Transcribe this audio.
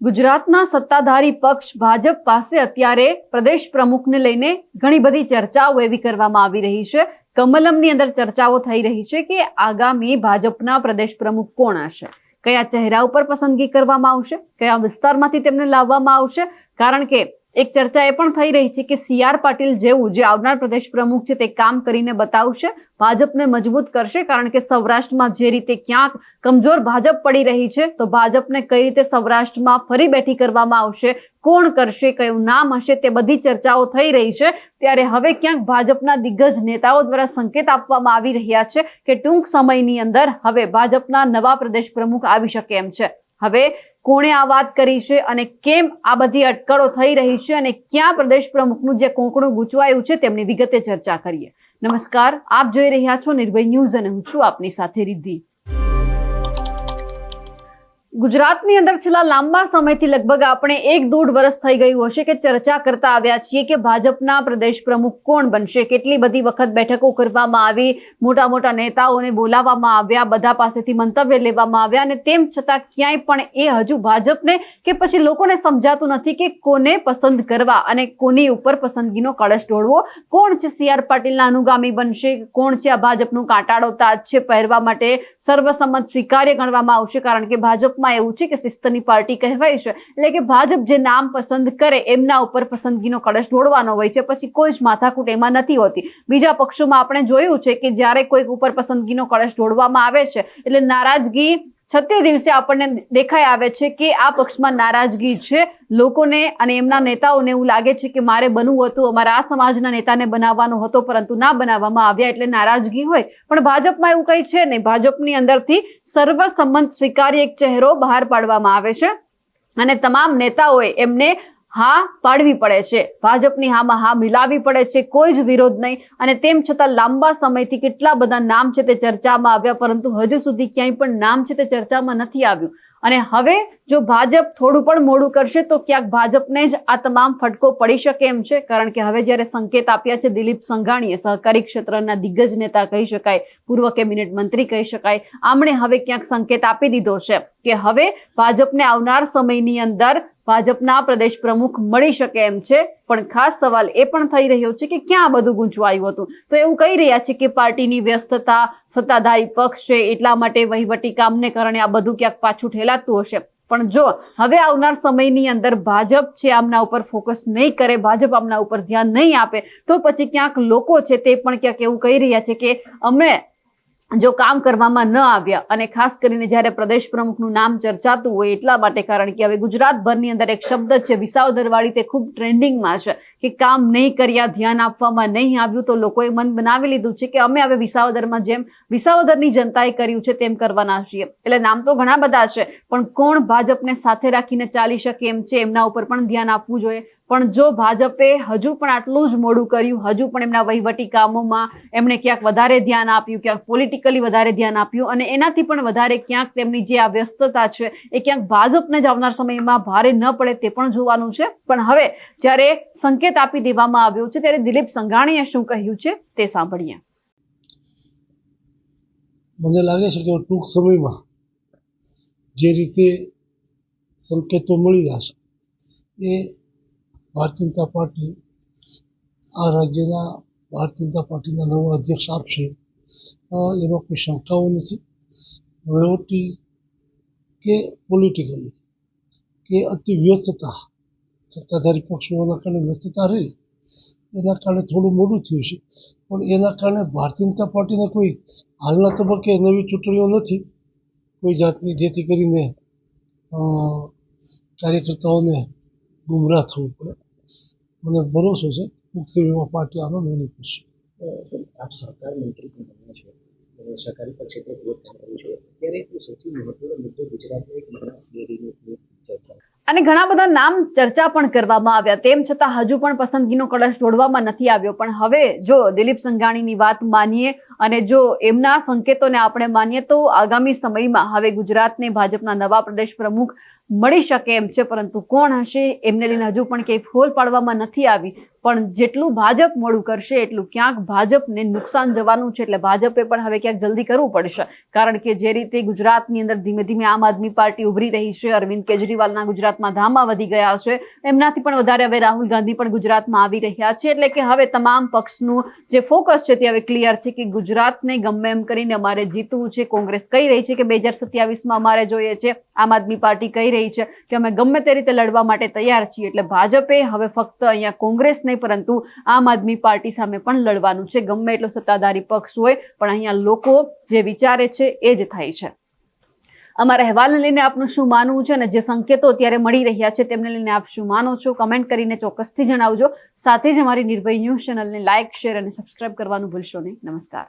ગુજરાતના સત્તાધારી પક્ષ ભાજપ પાસે અત્યારે પ્રદેશ પ્રમુખને લઈને ઘણી બધી ચર્ચાઓ એવી કરવામાં આવી રહી છે। કમલમની અંદર ચર્ચાઓ થઈ રહી છે કે આગામી ભાજપના પ્રદેશ પ્રમુખ કોણ હશે, કયા ચહેરા ઉપર પસંદગી કરવામાં આવશે, કયા વિસ્તારમાંથી તેમને લાવવામાં આવશે। કારણ કે એક ચર્ચા એ પણ થઈ રહી છે કે CR પાટીલ જેવું જે આવનાર પ્રદેશ પ્રમુખ છે તે કામ કરીને બતાવશે, ભાજપને મજબૂત કરશે। કારણ કે સૌરાષ્ટ્રમાં જે રીતે ક્યાંક કમજોર ભાજપ પડી રહી છે તો ભાજપને કઈ રીતે સૌરાષ્ટ્રમાં ફરી બેઠી કરવામાં આવશે, કોણ કરશે, કયું નામ હશે, તે બધી ચર્ચાઓ થઈ રહી છે। ત્યારે હવે ક્યાંક ભાજપના દિગ્ગજ નેતાઓ દ્વારા સંકેત આપવામાં આવી રહ્યા છે કે ટૂંક સમયની અંદર હવે ભાજપના નવા પ્રદેશ પ્રમુખ આવી શકે એમ છે। હવે કોણે આ વાત કરી છે અને કેમ આ બધી અટકળો થઈ રહી છે અને ક્યાં પ્રદેશ પ્રમુખનું જે કોંકણું ગૂંચવાયું છે તેમની વિગતે ચર્ચા કરીએ। નમસ્કાર, આપ જોઈ રહ્યા છો નિર્ભય ન્યૂઝ અને હું છું આપની સાથે રિદ્ધિ। ગુજરાતની અંદર છેલ્લા લાંબા સમયથી લગભગ આપણે 1-1.5 વર્ષ થઈ ગયું હશે કે ચર્ચા કરતા આવ્યા છીએ કે ભાજપના પ્રદેશ પ્રમુખ કોણ બનશે। કેટલી બધી વખત બેઠકો કરવામાં આવી, મોટા મોટા નેતાઓને બોલાવવામાં આવ્યા, બધા પાસેથી મંતવ્ય લેવામાં આવ્યા અને તેમ છતાં ક્યાંય પણ એ હજુ ભાજપને કે પછી લોકોને સમજાતું નથી કે કોને પસંદ કરવા અને કોની ઉપર પસંદગીનો કળશ ઢોળવો। કોણ છે CR પાટીલના અનુગામી બનશે, કોણ છે આ ભાજપનું કાંટાળો તાજ છે પહેરવા માટે સર્વસંમત સ્વીકાર્ય ગણવામાં આવશે। કારણ કે ભાજપમાં એવું છે કે શિસ્તની પાર્ટી કહેવાય છે, એટલે કે ભાજપ જે નામ પસંદ કરે એમના ઉપર પસંદગીનો કળશ ઢોળવાનો હોય છે, પછી કોઈ જ માથાકૂટ એમાં નથી હોતી। બીજા પક્ષોમાં આપણે જોયું છે કે જ્યારે કોઈક ઉપર પસંદગીનો કળશ ઢોળવામાં આવે છે એટલે નારાજગી 36 દિવસે આપણને દેખાઈ આવે છે કે આ પક્ષમાં નારાજગી છે લોકોને અને એમના નેતાઓને એવું લાગે છે કે મારે બનવું હતું, અમારા આ સમાજના નેતાને બનાવવાનો હતો પરંતુ ના બનાવવામાં આવ્યા એટલે નારાજગી હોય। પણ ભાજપમાં એવું કંઈ છે નહીં, ભાજપની અંદરથી સર્વસંમત સ્વીકાર્ય એક ચહેરો બહાર પાડવામાં આવે છે અને તમામ નેતાઓએ એમને હા પાડવી પડે છે, ભાજપની હામાં હા મિલાવી પડે છે, કોઈ જ વિરોધ નહીં। અને તેમ છતાં લાંબા સમયથી કેટલા બધા નામ છે તે ચર્ચામાં આવ્યા પરંતુ હજુ સુધી ક્યાંય પણ નામ છે તે ચર્ચામાં નથી આવ્યું। અને હવે જો ભાજપ થોડું પણ મોડું કરશે તો ક્યાંક ભાજપને જ આ તમામ ફટકો પડી શકે એમ છે। કારણ કે હવે જ્યારે સંકેત આપ્યા છે દિલીપ સંઘાણીએ, સહકારી ક્ષેત્રના દિગ્ગજ નેતા કહી શકાય, પૂર્વ કેબિનેટ મંત્રી કહી શકાય, આમણે હવે ક્યાંક સંકેત આપી દીધો છે કે હવે ભાજપને આવનાર સમયની અંદર ભાજપના પ્રદેશ પ્રમુખ મળી શકે એમ છે। પણ ખાસ સવાલ એ પણ થઈ રહ્યો છે કે ક્યાં આ બધું ગૂંચવાયું હતું। તો એવું કહી રહ્યા છે કે પાર્ટીની વ્યસ્તતા, સત્તાધારી પક્ષ છે એટલા માટે વહીવટી કામને કારણે આ બધું ક્યાંક પાછું ઠેલાતું હશે। પણ જો હવે આવનાર સમયની અંદર ભાજપ છે આમના ઉપર ફોકસ નહીં કરે, ભાજપ આમના ઉપર ધ્યાન નહીં આપે તો પછી ક્યાંક લોકો છે તે પણ ક્યાંક એવું કહી રહ્યા છે કે અમે જો કામ કરવામાં ન આવ્યા અને ખાસ કરીને જ્યારે પ્રદેશ પ્રમુખનું નામ ચર્ચાતું હોય એટલા માટે, કારણ કે હવે ગુજરાતભરની અંદર એક શબ્દ છે વિસાવદરવાળી, તે ખૂબ ટ્રેન્ડિંગમાં છે કે કામ નહીં કર્યા, ધ્યાન આપવામાં નહીં આવ્યું તો લોકોએ મન બનાવી લીધું છે કે અમે હવે વિસાવદરમાં જેમ વિસાવદરની જનતાએ કર્યું છે તેમ કરવાના છીએ। એટલે નામ તો ઘણા બધા છે પણ કોણ ભાજપને સાથે રાખીને ચાલી શકે એમ છે એમના ઉપર પણ ધ્યાન આપવું જોઈએ। પણ જો ભાજપે હજુ પણ આટલું જ મોડું કર્યું, હજુ પણ એમના વહીવટી કામોમાં એમણે ક્યાંક વધારે ધ્યાન આપ્યું, ક્યાંક પોલિટિકલી વધારે ધ્યાન આપ્યું અને એનાથી પણ વધારે ક્યાંક તેમની જે આ વ્યસ્તતા છે એ ક્યાંક ભાજપને જ આવનાર સમયમાં ભારે ન પડે તે પણ જોવાનું છે। પણ હવે જ્યારે સંકેત આપી દેવામાં આવ્યો છે ત્યારે દિલીપ સંઘાણીએ શું કહ્યું છે તે સાંભળીએ। મને લાગે છે કે ટૂંક સમયમાં જે રીતે સંકેતો મળી રહ્યા છે એ ભારતીય જનતા પાર્ટી આ રાજ્યના ભારતીય જનતા પાર્ટીના નવા અધ્યક્ષ આપશે એમાં કોઈ શંકાઓ નથી। વહીવટી કે પોલિટિકલી કે અતિ વ્યસ્તતા, સત્તાધારી પક્ષ હોવાના કારણે વ્યસ્તતા રહી, એના કારણે થોડું મોડું થયું છે। પણ એના કારણે ભારતીય જનતા પાર્ટીને કોઈ હાલના તબક્કે નવી ચૂંટણીઓ નથી કોઈ જાતની, જેથી કરીને કાર્યકર્તાઓને ગુમરાહ થવું પડે। મને ભરોસો છે ટૂંક સમયમાં પાર્ટી આનો નિર્ણય કરશે। આપ સહકાર મંત્રી પણ બન્યા છો, સહકારિતા ક્ષેત્રે ગ્રોથ કામ કર્યું છે, ત્યારે સૌથી મહત્વનો મુદ્દો ગુજરાતનો એક માણસ શેરીની ચર્ચા અને ઘણા બધા નામ ચર્ચા પણ કરવામાં આવ્યા, તેમ છતાં હજુ પણ પસંદગીનો કળશ ઢોળવામાં નથી આવ્યો। પણ હવે જો દિલીપ સંઘાણીની વાત માનીએ અને જો એમના સંકેતોને આપણે માનીએ તો આગામી સમયમાં હવે ગુજરાતને ભાજપના નવા પ્રદેશ પ્રમુખ મળી શકે એમ છે। પરંતુ કોણ હશે એમને લઈને હજુ પણ કંઈ ફોલ પાડવામાં નથી આવી। પણ જેટલું ભાજપ મોડું કરશે એટલું ક્યાંક ભાજપને નુકસાન જવાનું છે. એટલે ભાજપે પણ હવે ક્યાંક જલ્દી કરવું પડશે, કારણ કે જે રીતે ગુજરાતની અંદર ધીમે ધીમે આમ આદમી પાર્ટી ઉભરી રહી છે, અરવિંદ કેજરીવાલના ગુજરાતમાં ધામા વધી ગયા છે, એમનાથી પણ વધારે હવે રાહુલ ગાંધી પણ ગુજરાતમાં આવી રહ્યા છે. એટલે કે હવે તમામ પક્ષનું જે ફોકસ છે તે હવે ક્લિયર છે કે ગુજરાતને ગમે એમ કરીને અમારે જીતવું છે. કોંગ્રેસ કહી રહી છે કે 2027માં અમારે જોઈએ છે, આમ આદમી પાર્ટી કહી રહી છે કે અમે ગમે તે રીતે લડવા માટે તૈયાર છીએ. એટલે ભાજપે હવે ફક્ત અહીંયા કોંગ્રેસ નહીં પરંતુ આમ આદમી પાર્ટી સામે પણ લડવાનું છે. ગમે એટલો સત્તાધારી પક્ષ હોય પણ અહીંયા લોકો જે વિચારે છે એ જ થાય છે. અમારા અહેવાલને લઈને આપનું શું માનવું છે અને જે સંકેતો અત્યારે મળી રહ્યા છે તેમને લઈને આપ શું માનો છો, કમેન્ટ કરીને ચોક્કસથી જણાવજો. સાથે જ અમારી નિર્ભય ન્યૂઝ ચેનલને લાઇક, શેર અને સબસ્ક્રાઇબ કરવાનું ભૂલશો નહીં. નમસ્કાર.